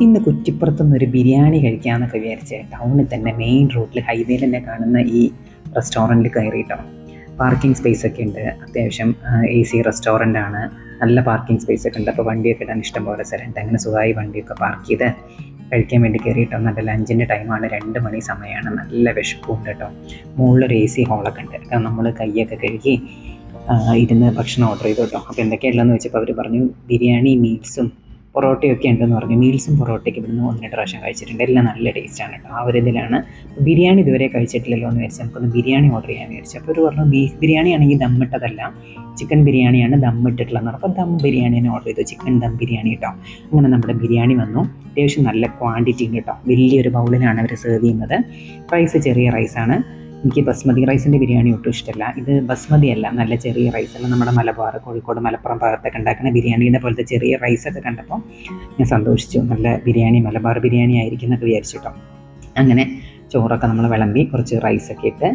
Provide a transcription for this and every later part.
ഇന്ന് കുറ്റിപ്പുറത്തുനിന്നൊരു ബിരിയാണി കഴിക്കാമെന്നൊക്കെ വിചാരിച്ച് ടൗണിൽ തന്നെ മെയിൻ റോഡിൽ ഹൈവേയിൽ തന്നെ കാണുന്ന ഈ റെസ്റ്റോറൻറ്റിൽ കയറിയിട്ടോ. പാർക്കിംഗ് സ്പേസ് ഒക്കെ ഉണ്ട്, അത്യാവശ്യം AC റെസ്റ്റോറൻ്റാണ്, നല്ല പാർക്കിംഗ് സ്പേസ് ഒക്കെ ഉണ്ട്. അപ്പോൾ വണ്ടിയൊക്കെ ഇടാൻ ഇഷ്ടം പോലെ സ്ഥലമുണ്ട്. അങ്ങനെ സുഖമായി വണ്ടിയൊക്കെ പാർക്ക് ചെയ്ത് കഴിക്കാൻ വേണ്ടി കയറിയിട്ടോ. നല്ല ലഞ്ചിൻ്റെ ടൈമാണ്, 2 മണി സമയമാണ്. നല്ല വിശപ്പുണ്ട് കേട്ടോ. മുകളിലൊരു AC ഹോളൊക്കെ ഉണ്ട്. നമ്മൾ കൈയൊക്കെ കഴുകി ഇരുന്ന് ഭക്ഷണം ഓർഡർ ചെയ്തു കേട്ടോ. അപ്പോൾ എന്തൊക്കെയുള്ളതെന്ന് വെച്ചപ്പോൾ അവർ പറഞ്ഞു ബിരിയാണി, മീൽസും പൊറോട്ടയൊക്കെ ഉണ്ടെന്ന് പറഞ്ഞു. മീൽസും പൊറോട്ടയ്ക്ക് ഇവിടുന്ന് 1-2 പ്രാവശ്യം കഴിച്ചിട്ടുണ്ട്. എല്ലാം നല്ല ടേസ്റ്റാണ് കേട്ടോ. ആ ഒരു ഇതിലാണ്. ബിരിയാണി ഇതുവരെ കഴിച്ചിട്ടില്ലല്ലോ എന്ന് വിചാരിച്ച് നമുക്കൊന്ന് ബിരിയാണി ഓർഡർ ചെയ്യാൻ വിചാരിച്ചു. അപ്പോൾ ഒരു പറഞ്ഞു ബീഫ് ബിരിയാണി ആണെങ്കിൽ ദമ്മിട്ടതല്ല, ചിക്കൻ ബിരിയാണിയാണ് ദമ്മിട്ടിട്ടുള്ളതെന്ന് പറഞ്ഞു. അപ്പോൾ ദം ബിരിയാണി തന്നെ ഓർഡർ ചെയ്തു, ചിക്കൻ ദം ബിരിയാണി കേട്ടോ. അങ്ങനെ നമ്മുടെ ബിരിയാണി വന്നു. അത്യാവശ്യം നല്ല ക്വാണ്ടിറ്റി ഉണ്ട് കേട്ടോ. വലിയൊരു ബൗളിലാണ് അവർ സെർവ് ചെയ്യുന്നത്. റൈസ് ചെറിയ റൈസാണ്. എനിക്ക് ബസ്മതി റൈസിൻ്റെ ബിരിയാണി ഒട്ടും ഇഷ്ടമല്ല. ഇത് ബസ്മതി അല്ല, നല്ല ചെറിയ റൈസല്ല. നമ്മുടെ മലബാർ, കോഴിക്കോട്, മലപ്പുറം ഭാഗത്തൊക്കെ ഉണ്ടാക്കുന്ന ബിരിയാണീൻ്റെ പോലത്തെ ചെറിയ റൈസൊക്കെ കണ്ടപ്പോൾ ഞാൻ സന്തോഷിച്ചു. നല്ല ബിരിയാണി, മലബാർ ബിരിയാണി ആയിരിക്കും എന്നൊക്കെ വിചാരിച്ചു കേട്ടോ. അങ്ങനെ ചോറൊക്കെ നമ്മൾ വിളമ്പി കുറച്ച് റൈസൊക്കെ ഇട്ട്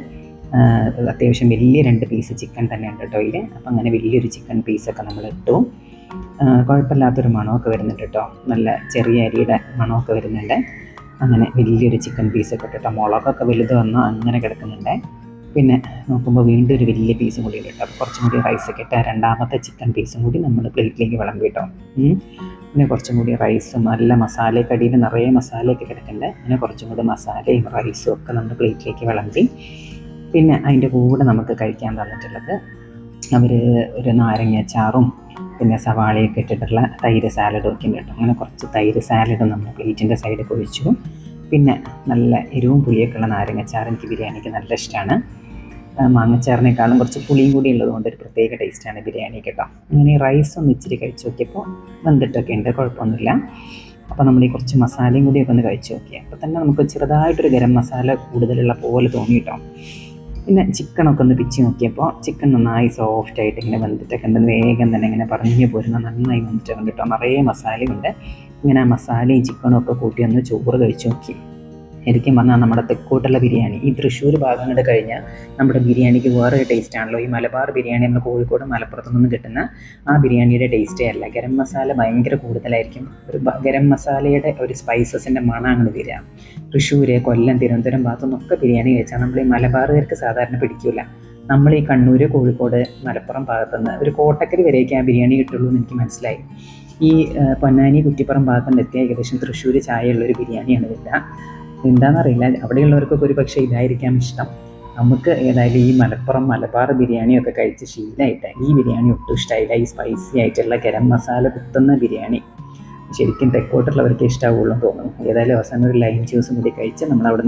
അത്യാവശ്യം വലിയ 2 പീസ് ചിക്കൻ തന്നെ ഉണ്ട് കേട്ടോ ഇതിൽ. അപ്പം അങ്ങനെ വലിയൊരു ചിക്കൻ പീസൊക്കെ നമ്മൾ ഇട്ടു. കുഴപ്പമില്ലാത്തൊരു മണമൊക്കെ വരുന്നുണ്ട് കേട്ടോ. നല്ല ചെറിയ അരിയുടെ മണമൊക്കെ വരുന്നുണ്ട്. അങ്ങനെ വലിയൊരു ചിക്കൻ പീസൊക്കെ ഇട്ടിട്ട് മുളകൊക്കെ വലുത് വന്ന് അങ്ങനെ കിടക്കുന്നുണ്ട്. പിന്നെ നോക്കുമ്പോൾ വീണ്ടും ഒരു വലിയ പീസും കൂടി ഇട്ട് അപ്പോൾ കുറച്ചും കൂടി റൈസൊക്കെ ഇട്ട് രണ്ടാമത്തെ ചിക്കൻ പീസും കൂടി നമ്മൾ പ്ലേറ്റിലേക്ക് വിളമ്പി കേട്ടോ. പിന്നെ കുറച്ചും കൂടി റൈസും നല്ല മസാലക്കടിയിൽ നിറയെ മസാലയൊക്കെ കിടക്കുന്നുണ്ട്. അങ്ങനെ കുറച്ചും കൂടി മസാലയും റൈസും ഒക്കെ നമ്മൾ പ്ലേറ്റിലേക്ക് വിളമ്പി. പിന്നെ അതിൻ്റെ കൂടെ നമുക്ക് കഴിക്കാൻ തന്നിട്ടുള്ളത് അവർ ഒരു നാരങ്ങ അച്ചാറും പിന്നെ സവാളയൊക്കെ ഇട്ടിട്ടുള്ള തൈര് സാലഡും ഒക്കെ ഉണ്ട് കേട്ടോ. അങ്ങനെ കുറച്ച് തൈര് സാലഡും നമ്മൾ പ്ലേറ്റിൻ്റെ സൈഡിൽ ഒഴിച്ചു. പിന്നെ നല്ല എരിവും പുളിയൊക്കെ ഉള്ള നാരങ്ങച്ചാറ് എനിക്ക് ബിരിയാണിക്ക് നല്ല ഇഷ്ടമാണ്. മാങ്ങച്ചാറിനേക്കാളും കുറച്ച് പുളിയും കൂടി ഉള്ളതുകൊണ്ട് ഒരു പ്രത്യേക ടേസ്റ്റാണ് ബിരിയാണി കേട്ടോ. അങ്ങനെ ഈ റൈസ് ഒന്ന് ഇച്ചിരി കഴിച്ച് നോക്കിയപ്പോൾ വെന്തിട്ടൊക്കെ ഉണ്ട്, കുഴപ്പമൊന്നുമില്ല. അപ്പോൾ നമ്മൾ ഈ കുറച്ച് മസാലയും കൂടിയൊക്കെ ഒന്ന് കഴിച്ച് നോക്കി. അപ്പോൾ തന്നെ നമുക്ക് ചെറുതായിട്ടൊരു ഗരം മസാല കൂടുതലുള്ള പോലെ തോന്നി കേട്ടോ. പിന്നെ ചിക്കനൊക്കെ ഒന്ന് പിച്ച് നോക്കിയപ്പോൾ ചിക്കൻ നന്നായി സോഫ്റ്റായിട്ട് ഇങ്ങനെ വെന്തിട്ടൊക്കെ ഉണ്ട്. വേഗം തന്നെ ഇങ്ങനെ പറഞ്ഞു പോരുന്ന നന്നായി വെന്തിട്ടൊക്കെ ഉണ്ട് കേട്ടോ. നിറയെ മസാലയുണ്ട്. ഇങ്ങനെ ആ മസാലയും ചിക്കനും ഒക്കെ കൂട്ടി ഒന്ന് ചോറ് കഴിച്ച് നോക്കി. ശരിക്കും പറഞ്ഞാൽ നമ്മുടെ തെക്കോട്ടുള്ള ബിരിയാണി, ഈ തൃശ്ശൂർ ഭാഗങ്ങൾ കഴിഞ്ഞാൽ നമ്മുടെ ബിരിയാണിക്ക് വേറൊരു ടേസ്റ്റ് ആണല്ലോ. ഈ മലബാർ ബിരിയാണി നമ്മൾ കോഴിക്കോട്, മലപ്പുറത്തു നിന്നും കിട്ടുന്ന ആ ബിരിയാണിയുടെ ടേസ്റ്റേ അല്ല. ഗരം മസാല ഭയങ്കര കൂടുതലായിരിക്കും. ഒരു ഗരം മസാലയുടെ ഒരു സ്പൈസസിൻ്റെ മണമാണ് വരിക. തൃശ്ശൂർ, കൊല്ലം, തിരുവനന്തപുരം ഭാഗത്തുനിന്നൊക്കെ ബിരിയാണി കഴിച്ചാൽ നമ്മൾ ഈ മലബാറുകാർക്ക് സാധാരണ പിടിക്കില്ല. നമ്മൾ ഈ കണ്ണൂർ, കോഴിക്കോട്, മലപ്പുറം ഭാഗത്തുനിന്ന് ഒരു കോട്ടക്കൽ വരെയൊക്കെ ആ ബിരിയാണി കിട്ടുള്ളൂ എന്ന് എനിക്ക് മനസ്സിലായി. ഈ പൊന്നാനി, കുറ്റിപ്പുറം ഭാഗത്തുനിന്ന് എത്തിയ ഏകദേശം തൃശ്ശൂർ ചായയുള്ളൊരു ബിരിയാണിയാണ് വരിക. എന്താണെന്നറിയില്ല, അവിടെയുള്ളവർക്കൊക്കെ ഒരു പക്ഷേ ഇതായിരിക്കാം ഇഷ്ടം. നമുക്ക് ഏതായാലും ഈ മലപ്പുറം, മലബാർ ബിരിയാണിയൊക്കെ കഴിച്ച് ശീലമായിട്ട് ഈ ബിരിയാണി ഒട്ടും ഇഷ്ടമായില്ല. ഈ സ്പൈസി ആയിട്ടുള്ള ഗരം മസാല കുത്തുന്ന ബിരിയാണി ശരിക്കും തെക്കോട്ടുള്ളവർക്ക് ഇഷ്ടമാവുള്ളൂ തോന്നുന്നു. ഏതായാലും അവസാനം ഒരു ലൈം ജ്യൂസും കൂടി കഴിച്ച് നമ്മൾ അവിടെ